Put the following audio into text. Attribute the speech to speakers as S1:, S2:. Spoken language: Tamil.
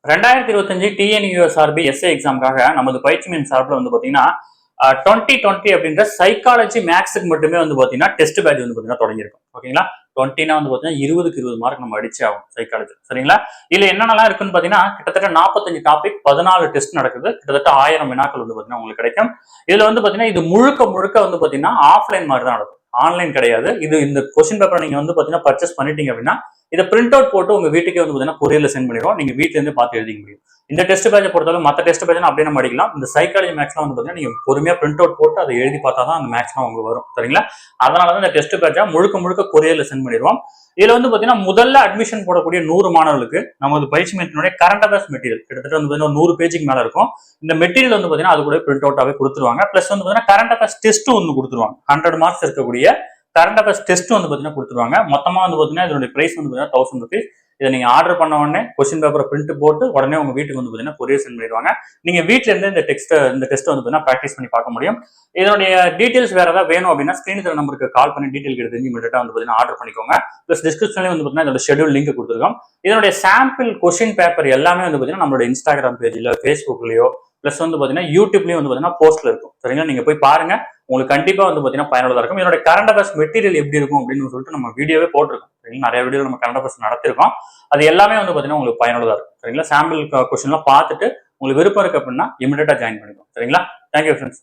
S1: 2025 டிஎன்யூஎஸ்ஆர்பி எஸ்ஏ எக்ஸாமுக்காக நமது பயிற்சி மையம் சார்பில் வந்து பாத்தீங்கன்னா 2020 அப்படின்ற சைக்காலஜி மேக்ஸுக்கு மட்டுமே வந்து பாத்தீங்கன்னா டெஸ்ட் பேட்ச் வந்து பாத்தீங்கன்னா தொடங்கியிருக்கும். ஓகேங்களா? 20னா வந்து பாத்தீங்கன்னா 20 மார்க் நம்ம அடிச்சே ஆகும் சைக்காலஜி. சரிங்களா? இதுல என்னென்னலாம் இருக்குன்னு பாத்தீங்கன்னா கிட்டத்தட்ட 45 டாபிக் 14 டெஸ்ட் நடக்குது. கிட்டத்தட்ட 1000 வினாக்கள் வந்து பாத்தீங்கன்னா உங்களுக்கு கிடைக்கும். இதுல வந்து பாத்தீங்கன்னா இது முழுக்க வந்து பாத்தீங்கன்னா ஆஃப்லைன் மாதிரி தான் நடக்கும். ஆன்லைன் கிடையாது. இது இந்த கொஸ்டின் பேப்பர் நீங்க வந்து பாத்தீங்கன்னா பர்ச்சேஸ் பண்ணிட்டீங்க அப்படின்னா இதை பிரிண்ட் அவுட் போட்டு உங்க வீட்டுக்கே வந்து பாத்தீங்கன்னா கொரியர்ல சென்ட் பண்ணிடுவோம். நீங்க வீட்ல இருந்து பார்த்து எழுதிக்க முடியும். இந்த டெஸ்ட் பேட்சை பொறுத்தவரை மற்ற டெஸ்ட் பேட்ச் அப்படியே நம்ம அடிக்கலாம். இந்த சைக்காலஜி மேக்ஸ்லாம் வந்து பாத்தீங்கன்னா நீங்க பொறுமையா பிரிண்ட் அவுட் போட்டு அதை எழுதி பார்த்தா தான் அந்த மேக்ஸ்லாம் உங்களுக்கு வரும். சரிங்களா? அதனாலதான் இந்த டெஸ்ட் பேட்சை முழுக்க கொரியர்ல சென்ட் பண்ணிடுவோம். இதுல வந்து பாத்தீங்கன்னா முதல்ல அட்மிஷன் போடக்கூடிய 100 மாணவர்களுக்கு நமது பயிற்சி மையத்தினுடைய கரண்ட் அஃபேர்ஸ் மெட்டீரியல் கிட்டத்தட்ட வந்து 100 பேஜுக்கு மேல இருக்கும். இந்த மெட்டீரியல் வந்து பாத்தீங்கன்னா அது கூட பிரிண்ட் அவுட்டாவே கொடுத்துருவாங்க. பிளஸ் வந்து பாத்தீங்கன்னா கரண்ட் அஃபேர்ஸ் டெஸ்ட் ஒன்று கொடுத்துருவாங்க. 100 மார்க்ஸ் இருக்கக்கூடிய கரண்ட் அஃபேர்ஸ் டெஸ்ட் வந்து பாத்தீங்கன்னா கொடுத்துருவாங்க. மொத்தமா வந்து பாத்தீங்கன்னா இதனுடைய பிரைஸ் வந்து பாத்தீங்கன்னா 1000 rupees. இதை நீங்க ஆர்டர் பண்ண உடனே கொஸ்டின் பேப்பரை பிரிண்ட் போட்டு உடனே உங்க வீட்டுக்கு வந்து பாத்தீங்கன்னா கொரியர் சென்ட் பண்ணிடுவாங்க. நீங்க வீட்ல இருந்து இந்த டெஸ்ட் வந்து பாத்தீங்கன்னா பிராக்டிஸ் பண்ணி பார்க்க முடியும். இதனுடைய டீடைல்ஸ் வேற ஏதாவது வேணும் அப்படின்னா ஸ்கிரீன் நம்பருக்கு கால் பண்ணி டீடைல் தெரிஞ்சு இமீடியட்டா வந்து பாத்தீங்கன்னா ஆர்டர் பண்ணிக்கோங்க. பிளஸ் டிஸ்கிரிப்ஷன்ல வந்து பாத்தீங்கன்னா இதோட ஷெட்யூல் லிங்க் கொடுத்துருக்கோம். இதனுடைய சாம்பிள் கொஸ்டின் பேப்பர் எல்லாமே வந்து பாத்தீங்கன்னா நம்மளோட இன்ஸ்டாகிராம் பேஜ்ல ஃபேஸ்புக்லயோ பிளஸ் வந்து பாத்தீங்கன்னா யூடியூப்லயும் வந்து பாத்தீங்கன்னா போஸ்ட்ல இருக்கும். சரிங்களா? நீங்க போய் பாருங்க. உங்களுக்கு கண்டிப்பா வந்து பாத்தீங்கன்னா பயனுள்ளதா இருக்கும். இதோட கரண்ட் அஃபேர்ஸ் மெட்டீரியல் எப்படி இருக்கும் அப்படின்னு சொல்லிட்டு நம்ம வீடியோவே போட்டிருக்கோம். சரிங்களா? நிறைய வீடியோ நம்ம கரண்ட் அஃபேர்ஸ் நடத்திருக்கோம். அது எல்லாமே வந்து பாத்தீங்கன்னா உங்களுக்கு பயனுள்ளதா இருக்கும். சரிங்களா? சாம்பிள் கொஸ்டின் எல்லாம் பார்த்துட்டு உங்களுக்கு விருப்பம் இருக்கு அப்படின்னா இமிடியேட்டா ஜாயின் பண்ணிக்கோங்க. சரிங்களா? Thank you friends.